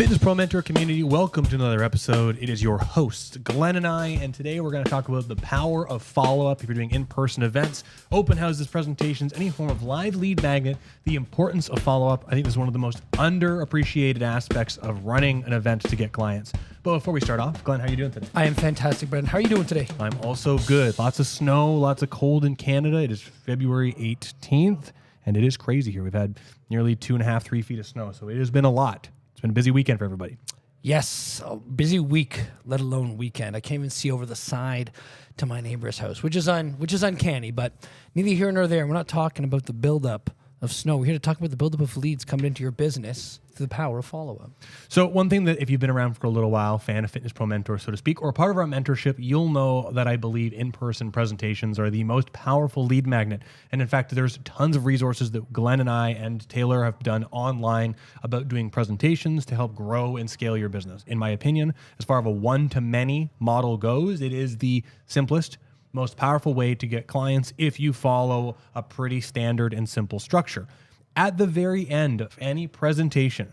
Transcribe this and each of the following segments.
Fitness Pro Mentor community, welcome to another episode. It is your host, Glenn and I, and today we're going to talk about the power of follow-up if you're doing in-person events, open houses, presentations, any form of live lead magnet, the importance of follow-up. I think this is one of the most underappreciated aspects of running an event to get clients. But before we start off, Glenn, how are you doing today? I am fantastic, Brendan. How are you doing today? I'm also good. Lots of snow, lots of cold in Canada. It is February 18th, and it is crazy here. We've had nearly 2.5, 3 feet of snow, so it has been a lot. It's been a busy weekend for everybody. Yes, a busy week, let alone weekend. I can't even see over the side to my neighbor's house, which is uncanny, but neither here nor there. We're not talking about the buildup of snow. We're here to talk about the buildup of leads coming into your business through the power of follow-up. So one thing that if you've been around for a little while, fan of Fitness Pro Mentor, so to speak, or part of our mentorship, you'll know that I believe in-person presentations are the most powerful lead magnet. And in fact, there's tons of resources that Glenn and I and Taylor have done online about doing presentations to help grow and scale your business. In my opinion, as far as a one-to-many model goes, it is the simplest, most powerful way to get clients if you follow a pretty standard and simple structure. At the very end of any presentation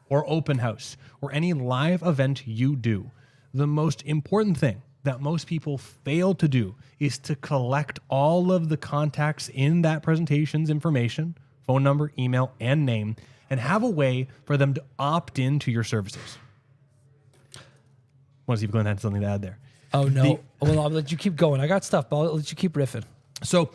or open house or any live event you do, the most important thing that most people fail to do is to collect all of the contacts in that presentation's information, phone number, email, and name, and have a way for them to opt into your services. I want to see if Glenn had something to add there. Oh, no. Well, I'll let you keep going. I got stuff, but I'll let you keep riffing. So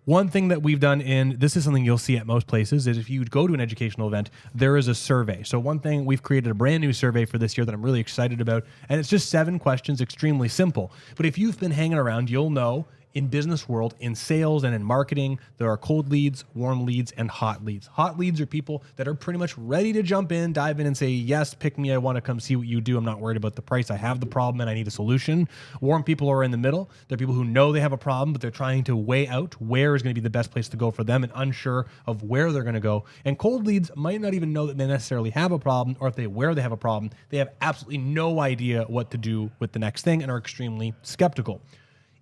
one thing that we've done this is something you'll see at most places, is if you go to an educational event, there is a survey. So one thing, we've created a brand new survey for this year that I'm really excited about, and it's just 7 questions, extremely simple. But if you've been hanging around, you'll know in business world, in sales and in marketing, there are cold leads, warm leads, and hot leads. Hot leads are people that are pretty much ready to jump in, dive in and say, yes, pick me. I want to come see what you do. I'm not worried about the price. I have the problem and I need a solution. Warm people are in the middle. They're people who know they have a problem, but they're trying to weigh out where is going to be the best place to go for them and unsure of where they're going to go. And cold leads might not even know that they necessarily have a problem, or if they have a problem, they have absolutely no idea what to do with the next thing and are extremely skeptical.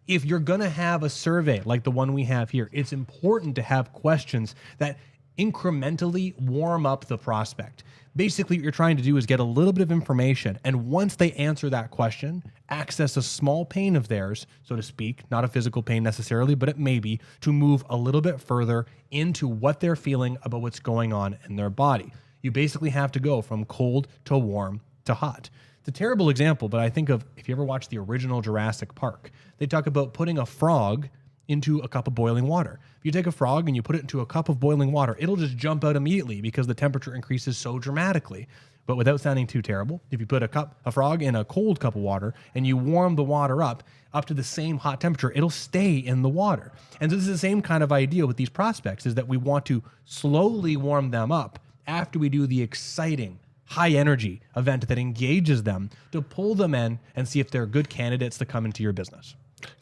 If you're going to have a survey like the one we have here, it's important to have questions that incrementally warm up the prospect. Basically, what you're trying to do is get a little bit of information, and once they answer that question, access a small pain of theirs, so to speak, not a physical pain necessarily, but it may be, to move a little bit further into what they're feeling about what's going on in their body. You basically have to go from cold to warm to hot. It's a terrible example, but I think of, if you ever watched the original Jurassic Park, they talk about putting a frog into a cup of boiling water. If you take a frog and you put it into a cup of boiling water, it'll just jump out immediately because the temperature increases so dramatically. But without sounding too terrible, if you put a frog in a cold cup of water and you warm the water up to the same hot temperature, it'll stay in the water. And so this is the same kind of idea with these prospects, is that we want to slowly warm them up after we do the exciting, high energy event that engages them, to pull them in and see if they're good candidates to come into your business.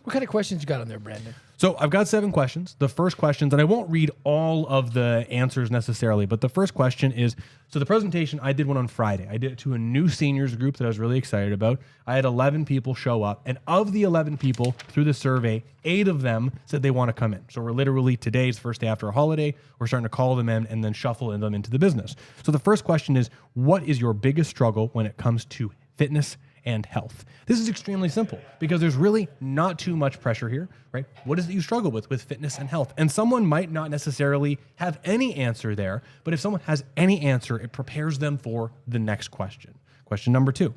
What kind of questions you got on there, Brandon? So I've got 7 questions. The first questions, and I won't read all of the answers necessarily, but the first question is, so the presentation, I did one on Friday. I did it to a new seniors group that I was really excited about. I had 11 people show up, and of the 11 people through the survey, 8 of them said they want to come in. So we're literally, today's the first day after a holiday, we're starting to call them in and then shuffle them into the business. So the first question is, what is your biggest struggle when it comes to fitness and health? This is extremely simple because there's really not too much pressure here, right? What is it you struggle with fitness and health? And someone might not necessarily have any answer there, but if someone has any answer, it prepares them for the next question. Question number 2,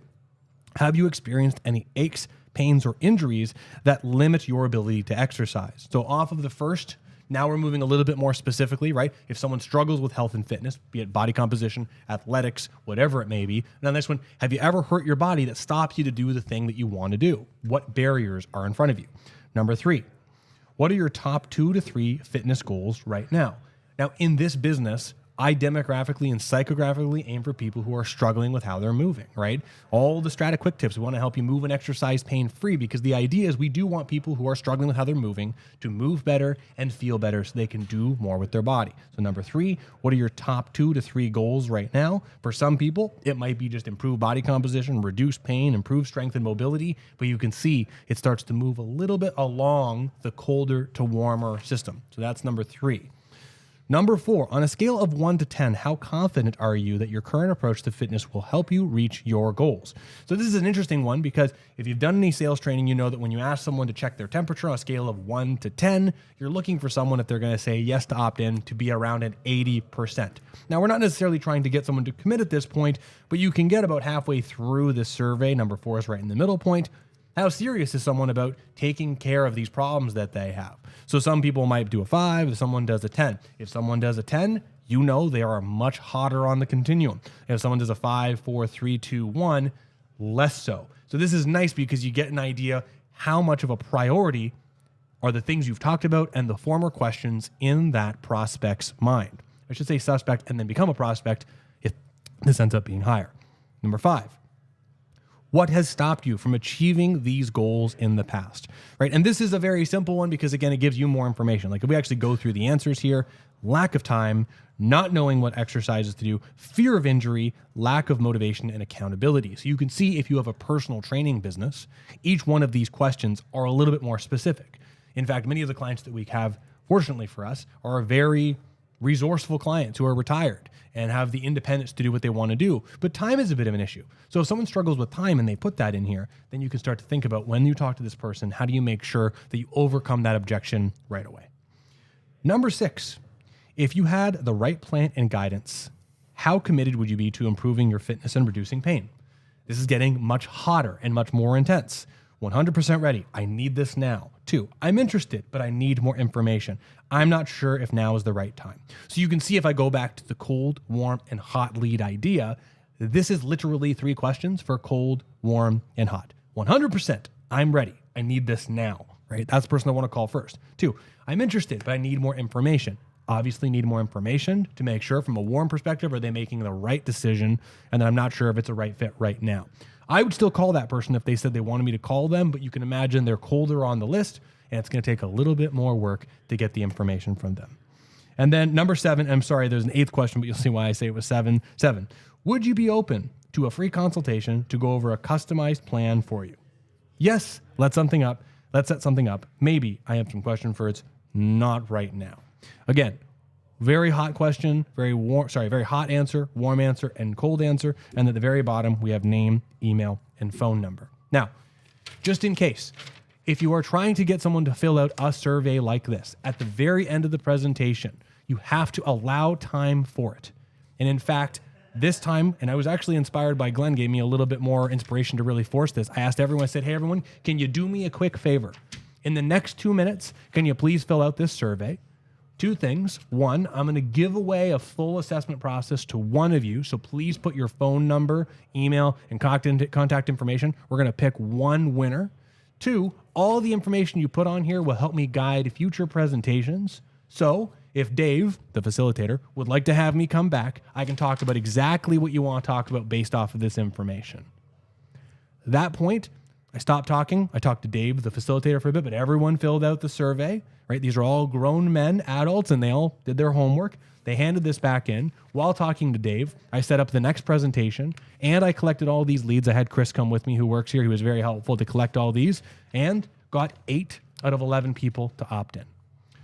have you experienced any aches, pains, or injuries that limit your ability to exercise? So off of the first, now we're moving a little bit more specifically, right? If someone struggles with health and fitness, be it body composition, athletics, whatever it may be. Now, this one, have you ever hurt your body that stops you to do the thing that you want to do? What barriers are in front of you? Number 3, what are your top 2 to 3 fitness goals right now? Now, in this business, I demographically and psychographically aim for people who are struggling with how they're moving, right? All the Strata Quick Tips, we want to help you move and exercise pain-free, because the idea is we do want people who are struggling with how they're moving to move better and feel better so they can do more with their body. So number 3, what are your top 2 to 3 goals right now? For some people, it might be just improve body composition, reduce pain, improve strength and mobility, but you can see it starts to move a little bit along the colder to warmer system. So that's number 3. Number 4, on a scale of 1 to 10, how confident are you that your current approach to fitness will help you reach your goals? So this is an interesting one because if you've done any sales training, you know that when you ask someone to check their temperature on a scale of 1 to 10, you're looking for someone, if they're going to say yes to opt in, to be around an 80%. Now, we're not necessarily trying to get someone to commit at this point, but you can get about halfway through the survey. Number 4 is right in the middle point. How serious is someone about taking care of these problems that they have? So some people might do a 5, if someone does a 10. If someone does a 10, you know they are much hotter on the continuum. If someone does a 5, 4, 3, 2, 1, less so. So this is nice because you get an idea how much of a priority are the things you've talked about and the former questions in that prospect's mind. I should say suspect and then become a prospect if this ends up being higher. Number 5. What has stopped you from achieving these goals in the past, right? And this is a very simple one because, again, it gives you more information. Like if we actually go through the answers here, lack of time, not knowing what exercises to do, fear of injury, lack of motivation, and accountability. So you can see if you have a personal training business, each one of these questions are a little bit more specific. In fact, many of the clients that we have, fortunately for us, are very resourceful clients who are retired and have the independence to do what they want to do. But time is a bit of an issue. So if someone struggles with time and they put that in here, then you can start to think about when you talk to this person, how do you make sure that you overcome that objection right away? Number 6, if you had the right plan and guidance, how committed would you be to improving your fitness and reducing pain? This is getting much hotter and much more intense. 100% ready. I need this now. 2, I'm interested, but I need more information. I'm not sure if now is the right time. So you can see if I go back to the cold, warm, and hot lead idea, this is literally 3 questions for cold, warm, and hot. 100%, I'm ready. I need this now, right? That's the person I want to call first. 2, I'm interested, but I need more information. Obviously need more information to make sure from a warm perspective, are they making the right decision? And then I'm not sure if it's a right fit right now. I would still call that person if they said they wanted me to call them, but you can imagine they're colder on the list and it's going to take a little bit more work to get the information from them. And then number 7, I'm sorry, there's an 8th question, but you'll see why I say it was 7. 7, would you be open to a free consultation to go over a customized plan for you? Yes, let's set something up. Maybe I have some question for it. Not right now. Again, very hot question, very hot answer, warm answer, and cold answer. And at the very bottom, we have name, email, and phone number. Now, just in case, if you are trying to get someone to fill out a survey like this, at the very end of the presentation, you have to allow time for it. And in fact, this time, and I was actually inspired by Glenn, gave me a little bit more inspiration to really force this. I asked everyone, I said, hey, everyone, can you do me a quick favor? In the next 2 minutes, can you please fill out this survey? 2 things. 1, I'm going to give away a full assessment process to one of you. So please put your phone number, email, and contact information. We're going to pick one winner. 2, all the information you put on here will help me guide future presentations. So if Dave, the facilitator, would like to have me come back, I can talk about exactly what you want to talk about based off of this information. At that point, I stopped talking. I talked to Dave, the facilitator, for a bit, but everyone filled out the survey, right? These are all grown men, adults, and they all did their homework. They handed this back in. While talking to Dave, I set up the next presentation, and I collected all these leads. I had Chris come with me, who works here. He was very helpful to collect all these, and got 8 out of 11 people to opt in.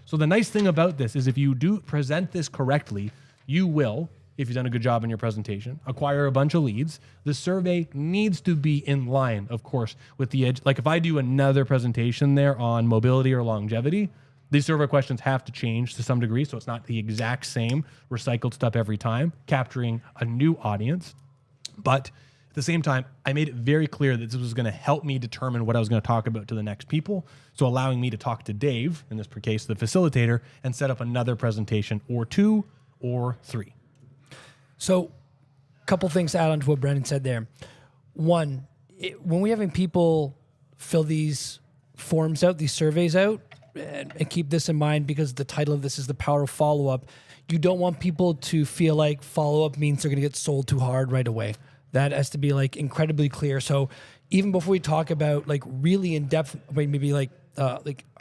So the nice thing about this is if you do present this correctly, you will, if you've done a good job in your presentation, acquire a bunch of leads. The survey needs to be in line, of course, with the edge. Like if I do another presentation there on mobility or longevity, these survey questions have to change to some degree, so it's not the exact same recycled stuff every time, capturing a new audience. But at the same time, I made it very clear that this was going to help me determine what I was going to talk about to the next people. So allowing me to talk to Dave, in this case, the facilitator, and set up another presentation or 2 or 3. So a couple things to add on to what Brendan said there. 1, when we're having people fill these forms out, these surveys out, and keep this in mind because the title of this is The Power of Follow-Up, you don't want people to feel like follow-up means they're going to get sold too hard right away. That has to be like incredibly clear. So even before we talk about like really in-depth, maybe like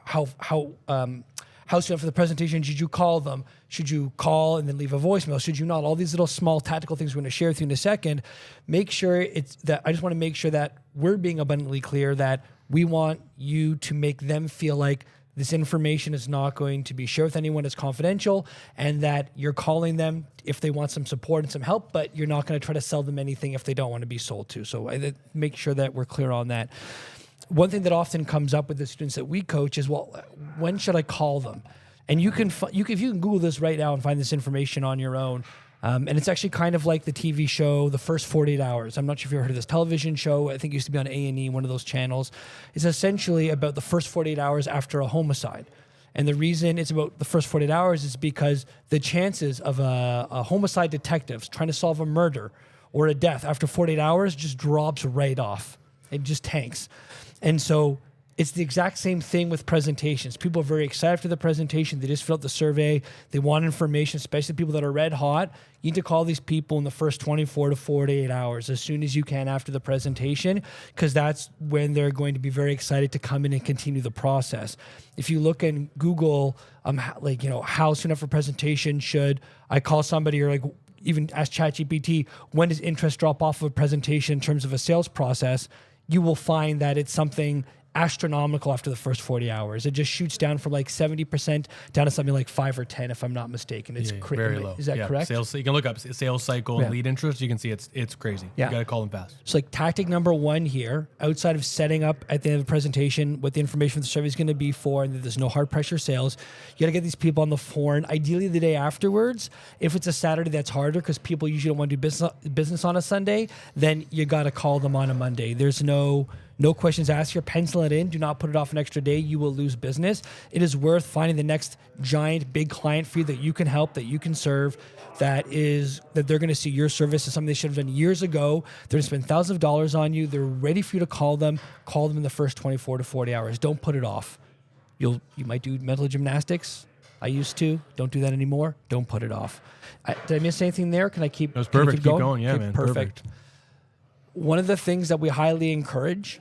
how soon after the presentation should you call them? Should you call and then leave a voicemail? Should you not? All these little small tactical things we're going to share with you in a second. Make sure it's that I just want to make sure that we're being abundantly clear that we want you to make them feel like This information is not going to be shared with anyone. It's confidential, and that you're calling them if they want some support and some help, but you're not going to try to sell them anything if they don't want to be sold to. So I make sure that we're clear on that. One thing that often comes up with the students that we coach is, well, when should I call them? And if you can Google this right now and find this information on your own. And it's actually kind of like the TV show, The First 48 Hours. I'm not sure if you've ever heard of this television show. I think it used to be on A&E, one of those channels. It's essentially about the first 48 hours after a homicide. And the reason it's about the first 48 hours is because the chances of a homicide detective trying to solve a murder or a death after 48 hours just drops right off. It just tanks. And so it's the exact same thing with presentations. People are very excited for the presentation. They just fill out the survey. They want information, especially people that are red hot. You need to call these people in the first 24 to 48 hours as soon as you can after the presentation, because that's when they're going to be very excited to come in and continue the process. If you look in Google, how soon after presentation should I call somebody, or even ask ChatGPT, when does interest drop off of a presentation in terms of a sales process, you will find that it's something astronomical after the first 40 hours. It just shoots down from 70% down to something like 5 or 10, if I'm not mistaken. It's very low. Is that correct? Sales, you can look up sales cycle and lead interest. You can see it's crazy. Yeah. You got to call them fast. So tactic number one here, outside of setting up at the end of the presentation what the information for the survey is going to be for, and that there's no hard pressure sales, you got to get these people on the phone, ideally the day afterwards. If it's a Saturday, that's harder because people usually don't want to do business on a Sunday. Then you got to call them on a Monday. There's no questions asked here. Pencil it in. Do not put it off an extra day. You will lose business. It is worth finding the next giant, big client for you that you can help, that you can serve, that they're going to see your service as something they should have done years ago. They're going to spend thousands of dollars on you. They're ready for you to call them. Call them in the first 24 to 40 hours. Don't put it off. You might do mental gymnastics. I used to. Don't do that anymore. Don't put it off. Did I miss anything there? Can I keep? That was perfect. Keep going. Yeah, okay, man. Perfect. One of the things that we highly encourage,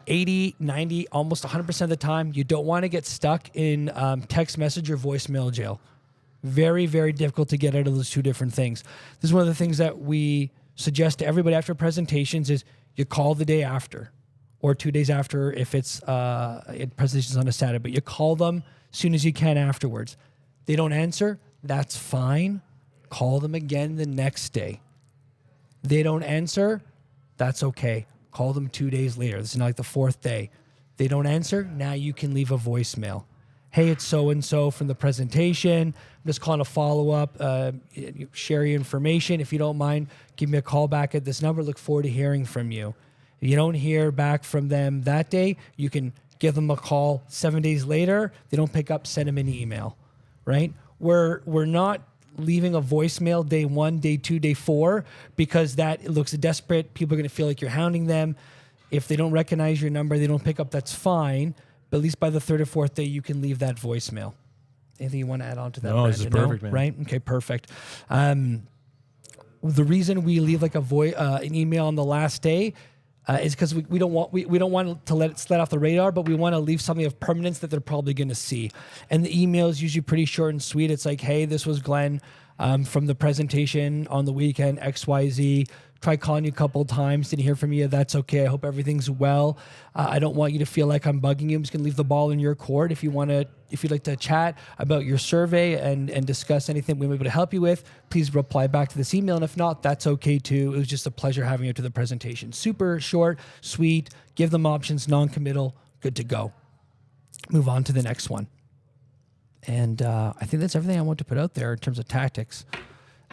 80, 90, almost 100% of the time, you don't want to get stuck in text message or voicemail jail. Very, very difficult to get out of those two different things. This is one of the things that we suggest to everybody after presentations is you call the day after or 2 days after if it's presentations on a Saturday, but you call them as soon as you can afterwards. They don't answer, that's fine. Call them again the next day. They don't answer, that's okay. Call them 2 days later. This is not like the fourth day. They don't answer, now you can leave a voicemail. Hey, it's so-and-so from the presentation. I'm just calling a follow-up. Share your information. If you don't mind, give me a call back at this number. Look forward to hearing from you. If you don't hear back from them that day, you can give them a call 7 days later. They don't pick up, send them an email, right? We're not leaving a voicemail day 1, day 2, day 4, because that looks desperate. People are going to feel like you're hounding them. If they don't recognize your number, they don't pick up, that's fine. But at least by the 3rd or 4th day, you can leave that voicemail. Anything you want to add on to that? No, this is perfect, man. Right? Okay, perfect. The reason we leave an email on the last day is because we don't want to let it slide off the radar, but we want to leave something of permanence that they're probably going to see. And the email is usually pretty short and sweet. It's like, hey, this was Glenn from the presentation on the weekend, XYZ. Tried calling you a couple of times, didn't hear from you. That's okay. I hope everything's well. I don't want you to feel like I'm bugging you. I'm just gonna leave the ball in your court. If you'd like to chat about your survey and discuss anything we might be able to help you with, please reply back to this email. And if not, that's okay too. It was just a pleasure having you to the presentation. Super short, sweet, give them options, non-committal, good to go. Move on to the next one. And I think that's everything I want to put out there in terms of tactics.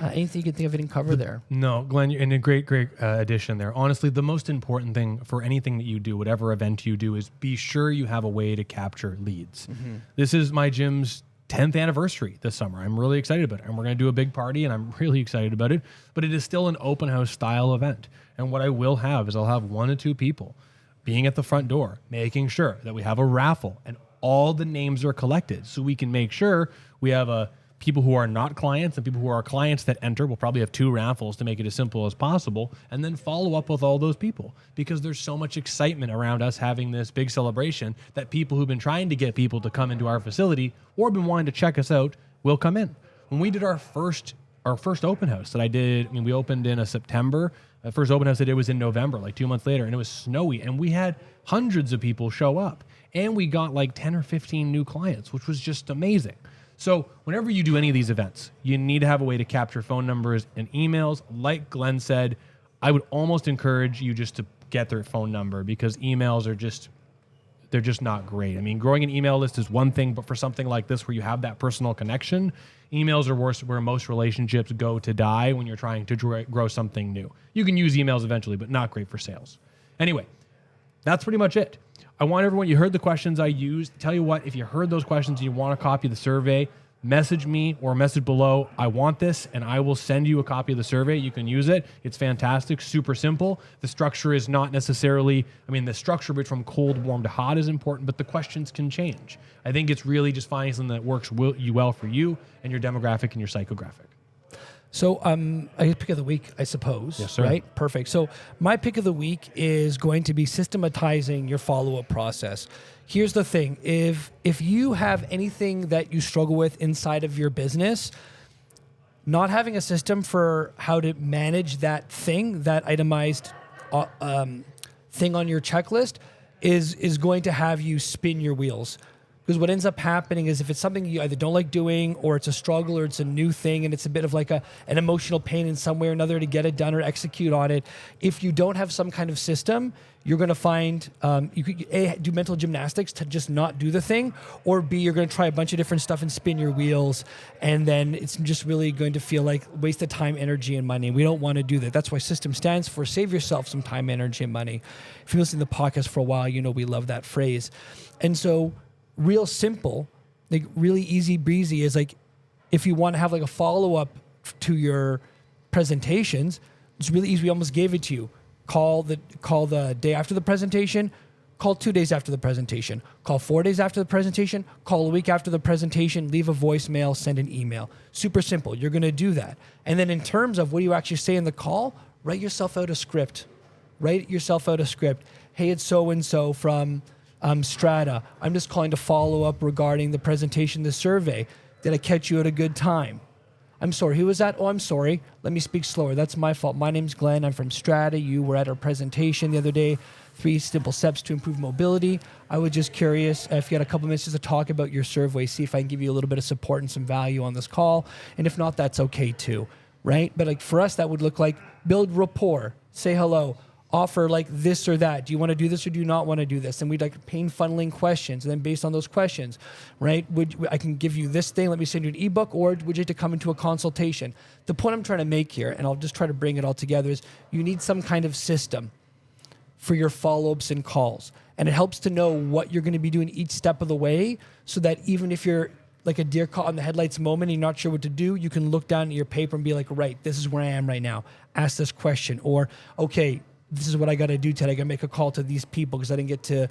Anything you can think of, didn't cover there? No, Glenn, and a great addition there. Honestly, the most important thing for anything that you do, whatever event you do, is be sure you have a way to capture leads. Mm-hmm. This is my gym's 10th anniversary this summer. I'm really excited about it. And we're going to do a big party, and I'm really excited about it. But it is still an open house style event. And what I will have is I'll have 1 to 2 people being at the front door, making sure that we have a raffle and all the names are collected so we can make sure we have people who are not clients and people who are clients that enter. We'll probably have 2 raffles to make it as simple as possible, and then follow up with all those people, because there's so much excitement around us having this big celebration that people who've been trying to get people to come into our facility or been wanting to check us out will come in. When we did our first our first open house that I did, I mean, we opened in a September. The first open house I did was in November, like 2 months later, and it was snowy, and we had hundreds of people show up, and we got like 10 or 15 new clients, which was just amazing. So whenever you do any of these events, you need to have a way to capture phone numbers and emails. Like Glenn said, I would almost encourage you just to get their phone number, because emails are just, they're just not great. I mean, growing an email list is one thing, but for something like this where you have that personal connection, emails are worse, where most relationships go to die when you're trying to grow something new. You can use emails eventually, but not great for sales. Anyway, that's pretty much it. I want everyone, you heard the questions I used. Tell you what, if you heard those questions and you want a copy of the survey, message me or message below, I want this, and I will send you a copy of the survey. You can use it. It's fantastic, super simple. The structure is not necessarily, I mean, the structure from cold, warm to hot is important, but the questions can change. I think it's really just finding something that works well for you and your demographic and your psychographic. So I pick of the week, I suppose. Yes, sir. Right? Perfect. So my pick of the week is going to be systematizing your follow-up process. Here's the thing. If you have anything that you struggle with inside of your business, not having a system for how to manage that thing, that itemized thing on your checklist is going to have you spin your wheels. Because what ends up happening is if it's something you either don't like doing, or it's a struggle, or it's a new thing and it's a bit of like an emotional pain in some way or another to get it done or execute on it, if you don't have some kind of system, you're going to find you could A, do mental gymnastics to just not do the thing, or B, you're going to try a bunch of different stuff and spin your wheels, and then it's just really going to feel like waste of time, energy, and money. We don't want to do that. That's why SYSTEM stands for save yourself some time, energy, and money. If you've listened to the podcast for a while, you know we love that phrase. And so real simple, like really easy breezy is like, if you want to have like a follow-up to your presentations, it's really easy. We almost gave it to you. Call the day after the presentation, call 2 days after the presentation, call 4 days after the presentation, call a week after the presentation, leave a voicemail, send an email. Super simple. You're going to do that. And then in terms of what do you actually say in the call, write yourself out a script. Write yourself out a script. Hey, it's so-and-so from Strata. I'm just calling to follow up regarding the presentation, the survey. Did I catch you at a good time? I'm sorry, who was that? Oh, I'm sorry. Let me speak slower. That's my fault. My name's Glenn. I'm from Strata. You were at our presentation the other day. 3 simple steps to improve mobility. I was just curious if you had a couple minutes just to talk about your survey, see if I can give you a little bit of support and some value on this call. And if not, that's okay too, right? But like for us, that would look like build rapport, say hello, offer like this or that. Do you want to do this or do you not want to do this? And we'd like pain funneling questions. And then based on those questions, right, I can give you this thing, let me send you an ebook, or would you like to come into a consultation? The point I'm trying to make here, and I'll just try to bring it all together, is you need some kind of system for your follow-ups and calls. And it helps to know what you're going to be doing each step of the way, so that even if you're like a deer caught on the headlights moment and you're not sure what to do, you can look down at your paper and be like, right, this is where I am right now. Ask this question. Or, okay, this is what I got to do today. I got to make a call to these people because I didn't get to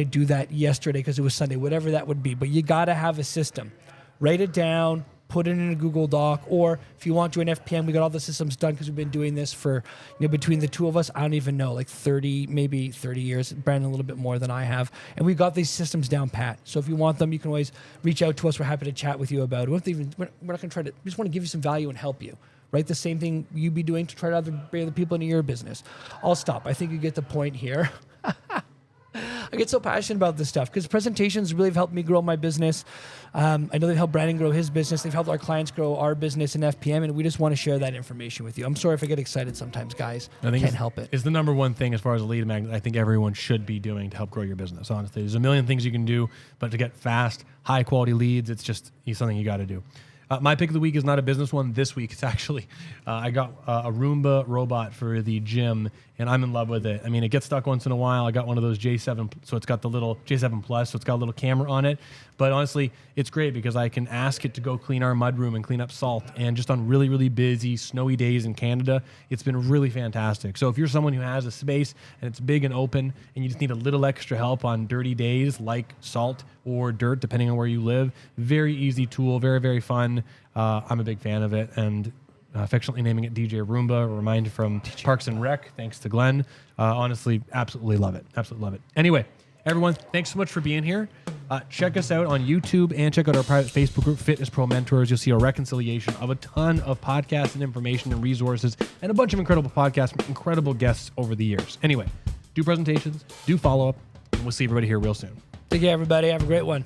do that yesterday because it was Sunday, whatever that would be. But you got to have a system. Write it down, put it in a Google Doc, or if you want to join FPM, we got all the systems done because we've been doing this for, between the two of us, I don't even know, like 30 years. Brandon, a little bit more than I have. And we got these systems down pat. So if you want them, you can always reach out to us. We're happy to chat with you about it. We're not going to try to, we just want to give you some value and help you. Right? The same thing you'd be doing to try to bring other people into your business. I'll stop. I think you get the point here. I get so passionate about this stuff because presentations really have helped me grow my business. I know they've helped Brandon grow his business. They've helped our clients grow our business in FPM, and we just want to share that information with you. I'm sorry if I get excited sometimes, guys. I can't help it. It's the number one thing as far as a lead magnet I think everyone should be doing to help grow your business, honestly. There's a million things you can do, but to get fast, high-quality leads, it's just something you got to do. My pick of the week is not a business one this week. It's actually, I got a Roomba robot for the gym, and I'm in love with it. I mean, it gets stuck once in a while. I got one of those J7, so it's got the little J7 Plus, so it's got a little camera on it. But honestly, it's great because I can ask it to go clean our mudroom and clean up salt. And just on really, really busy, snowy days in Canada, it's been really fantastic. So if you're someone who has a space and it's big and open, and you just need a little extra help on dirty days like salt or dirt, depending on where you live, very easy tool, very, very fun. I'm a big fan of it, and affectionately naming it DJ Roomba, a reminder from Parks and Rec, thanks to Glenn. Honestly, absolutely love it. Absolutely love it. Anyway, Everyone, thanks so much for being here. Check us out on YouTube and check out our private Facebook group, Fitness Pro Mentors. You'll see a reconciliation of a ton of podcasts and information and resources and a bunch of incredible podcasts from incredible guests over the years. Anyway, do presentations, do follow-up, and we'll see everybody here real soon. Take care, everybody. Have a great one.